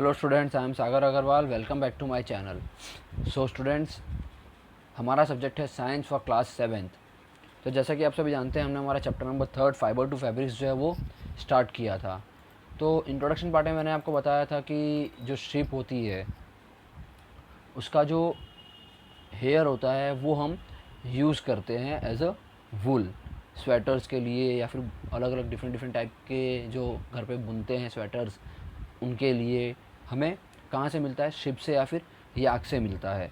Hello students, I am Sagar Agarwal. Welcome back to my channel. So students, हमारा subject है science for class 7th। तो जैसा कि आप सभी जानते हैं, हमने हमारा chapter number 3 fibre to fabrics जो है वो स्टार्ट किया था। तो इंट्रोडक्शन पार्ट में मैंने आपको बताया था कि जो स्ट्रिप होती है उसका जो हेयर होता है वो हम यूज़ करते हैं एज अ वूल, स्वेटर्स के लिए या फिर अलग अलग डिफरेंट टाइप के जो घर पे बुनते हैं स्वेटर्स, उनके लिए हमें कहाँ से मिलता है, शिप से या फिर याक से मिलता है।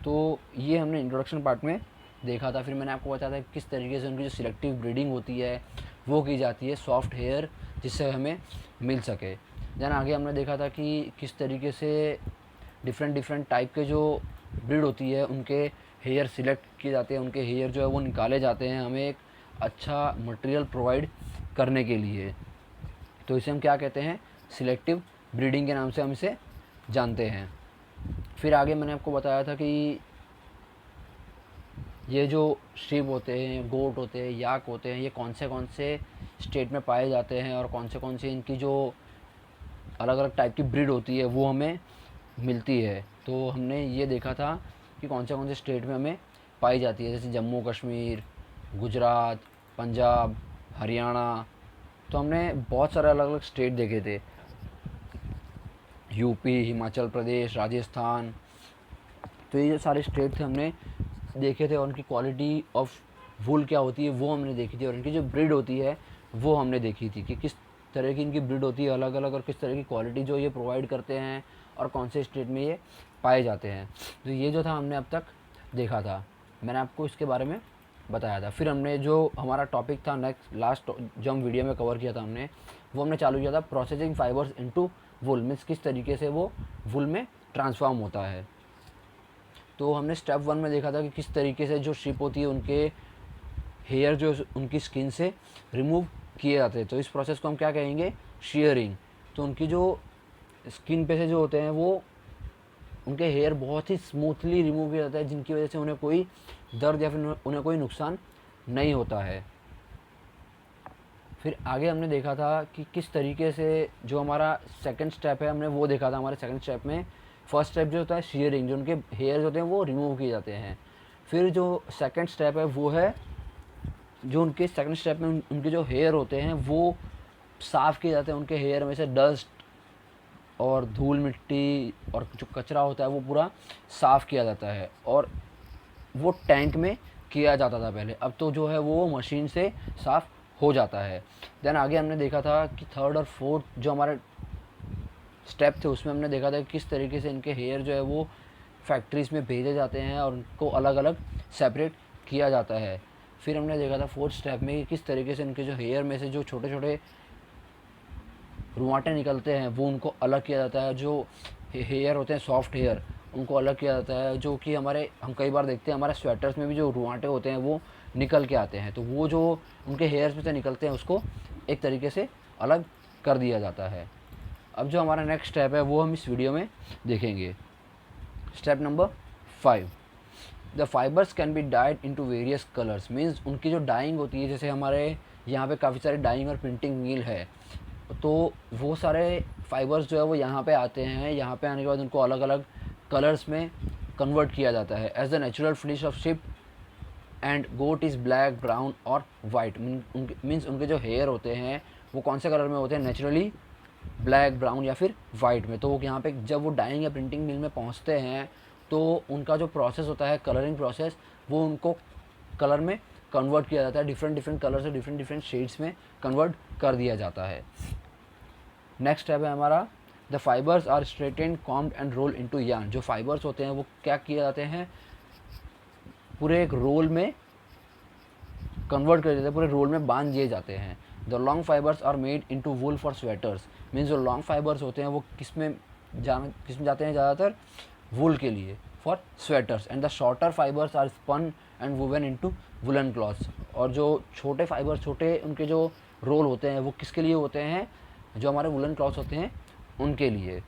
तो ये हमने इंट्रोडक्शन पार्ट में देखा था। फिर मैंने आपको बताया था किस तरीके से उनकी जो सिलेक्टिव ब्रीडिंग होती है वो की जाती है सॉफ्ट हेयर जिससे हमें मिल सके। देन आगे हमने देखा था कि किस तरीके से डिफरेंट टाइप के जो ब्रीड होती है उनके हेयर सिलेक्ट किए जाते हैं, उनके हेयर जो है वो निकाले जाते हैं हमें एक अच्छा मटेरियल प्रोवाइड करने के लिए। तो इसे हम क्या कहते हैं, सिलेक्टिव ब्रीडिंग के नाम से हम इसे जानते हैं। फिर आगे मैंने आपको बताया था कि ये जो शीप होते हैं, गोट होते हैं, याक होते हैं, ये कौन से स्टेट में पाए जाते हैं और कौन से इनकी जो अलग अलग टाइप की ब्रीड होती है वो हमें मिलती है। तो हमने ये देखा था कि कौन से स्टेट में हमें पाई जाती है, जैसे जम्मू कश्मीर, गुजरात, पंजाब, हरियाणा। तो हमने बहुत सारे अलग अलग स्टेट देखे थे, यूपी, हिमाचल प्रदेश, राजस्थान। तो ये जो सारे स्टेट थे हमने देखे थे और उनकी क्वालिटी ऑफ वूल क्या होती है वो हमने देखी थी, और इनकी जो ब्रीड होती है वो हमने देखी थी कि किस तरह की इनकी ब्रीड होती है अलग अलग, और किस तरह की क्वालिटी जो ये प्रोवाइड करते हैं और कौन से स्टेट में ये पाए जाते हैं। तो ये जो था हमने अब तक देखा था, मैंने आपको इसके बारे में बताया था। फिर हमने जो हमारा टॉपिक था नेक्स्ट लास्ट जो हम वीडियो में कवर किया था हमने, वो हमने चालू किया था प्रोसेसिंग फाइबर्स इनटू वुल, मीन्स किस तरीके से वो वुल में ट्रांसफॉर्म होता है। तो हमने स्टेप 1 में देखा था कि किस तरीके से जो शिप होती है उनके हेयर जो उनकी स्किन से रिमूव किए जाते हैं। तो इस प्रोसेस को हम क्या कहेंगे, शेयरिंग। तो उनकी जो स्किन पे से जो होते हैं वो उनके हेयर बहुत ही स्मूथली रिमूव किया जाता है, जिनकी वजह से उन्हें कोई दर्द या फिर उन्हें कोई नुकसान नहीं होता है। फिर आगे हमने देखा था कि किस तरीके से जो हमारा सेकंड स्टेप है हमने वो देखा था। हमारे सेकंड स्टेप में फर्स्ट स्टेप जो होता है शेयरिंग, जो उनके हेयर्स होते हैं वो रिमूव किए जाते हैं। फिर जो सेकंड स्टेप है वो है जो उनके सेकंड स्टेप में उनके जो हेयर होते हैं वो साफ़ किए जाते हैं, उनके हेयर में से डस्ट और धूल मिट्टी और जो कचरा होता है वो पूरा साफ़ किया जाता है। और वो टैंक में किया जाता था पहले, अब तो जो है वो मशीन से साफ़ हो जाता है। देन आगे हमने देखा था कि थर्ड और फोर्थ जो हमारे स्टेप थे उसमें हमने देखा था कि किस तरीके से इनके हेयर जो है वो फैक्ट्रीज़ में भेजे जाते हैं और उनको अलग अलग सेपरेट किया जाता है। फिर हमने देखा था फोर्थ स्टेप में कि किस तरीके से इनके जो हेयर में से जो छोटे छोटे रुआँटे निकलते हैं वो उनको अलग किया जाता है। जो हेयर होते हैं सॉफ्ट हेयर उनको अलग किया जाता है, जो कि हम कई बार देखते हैं हमारे स्वेटर्स में भी जो रुआँटे होते हैं वो निकल के आते हैं। तो वो जो उनके हेयर्स में से निकलते हैं उसको एक तरीके से अलग कर दिया जाता है। अब जो हमारा नेक्स्ट स्टेप है वो हम इस वीडियो में देखेंगे। Step number 5, the fibres can be died into various colours, means उनकी जो डाइंग होती है, जैसे हमारे यहाँ पे काफ़ी सारे डाइंग और प्रिंटिंग मिल है, तो वो सारे फाइबर्स जो है वो यहाँ पे आते हैं। यहाँ पे आने के बाद उनको अलग अलग कलर्स में कन्वर्ट किया जाता है। As the natural fleece of sheep and goat is black, brown और वाइट। मीन्स उनके जो हेयर होते हैं वो कौन से कलर में होते हैं, नेचुरली ब्लैक, ब्राउन या फिर वाइट में। तो वो यहाँ पे जब वो डाइंग या प्रिंटिंग मिल में पहुँचते हैं तो उनका जो प्रोसेस होता है कलरिंग प्रोसेस, वो उनको कलर में कन्वर्ट किया जाता है। डिफरेंट कलर से डिफरेंट शेड्स में कन्वर्ट कर दिया जाता है। नेक्स्ट स्टेप है हमारा the fibres are straightened, combed and roll into yarn. जो फाइबर्स होते हैं वो क्या किए जाते हैं, पूरे एक रोल में कन्वर्ट कर देते हैं, पूरे रोल में बांध दिए जाते हैं। The long fibres are made into wool for sweaters, means जो लॉन्ग फाइबर्स होते हैं वो किस में जाते हैं, ज़्यादातर वूल के लिए, for sweaters. And the shorter fibres are spun and woven into woollen clothes. और जो छोटे फाइबर, छोटे उनके जो रोल होते हैं वो किसके लिए होते हैं, जो हमारे वुलन क्लॉथ्स होते हैं उनके लिए।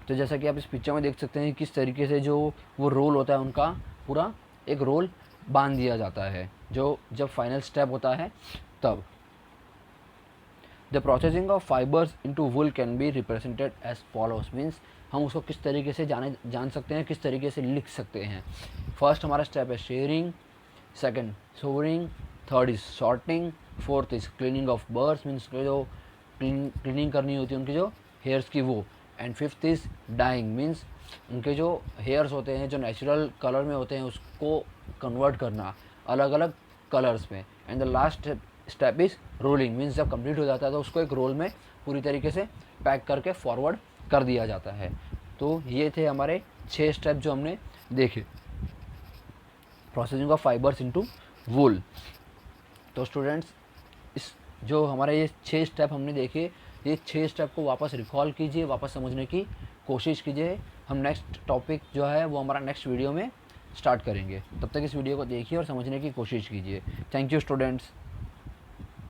तो जैसा कि आप इस पिक्चर में देख सकते हैं किस तरीके से जो वो रोल होता है उनका पूरा एक रोल बांध दिया जाता है, जो जब फाइनल स्टेप होता है तब। The processing of fibres into wool can be represented as follows, means हम उसको किस तरीके से जान सकते हैं, किस तरीके से लिख सकते हैं। फर्स्ट हमारा स्टेप है shearing, second scouring, third is sorting, fourth is cleaning of birds, means जो क्लीनिंग करनी होती है उनकी जो हेयर्स की वो, and fifth is dyeing, means उनके जो हेयर्स होते हैं जो नेचुरल कलर में होते हैं उसको कन्वर्ट करना अलग अलग कलर्स में, and the last step is rolling, means जब कंप्लीट हो जाता है तो उसको एक रोल में पूरी तरीके से पैक करके फॉरवर्ड कर दिया जाता है। तो ये थे हमारे 6 स्टेप जो हमने देखे प्रोसेसिंग ऑफ फाइबर्स इनटू वूल। तो स्टूडेंट्स इस जो हमारे ये 6 स्टेप हमने देखे, ये 6 स्टेप को वापस रिकॉल कीजिए, वापस समझने की कोशिश कीजिए। हम नेक्स्ट टॉपिक जो है वो हमारा नेक्स्ट वीडियो में स्टार्ट करेंगे। तब तक इस वीडियो को देखिए और समझने की कोशिश कीजिए। Thank you students.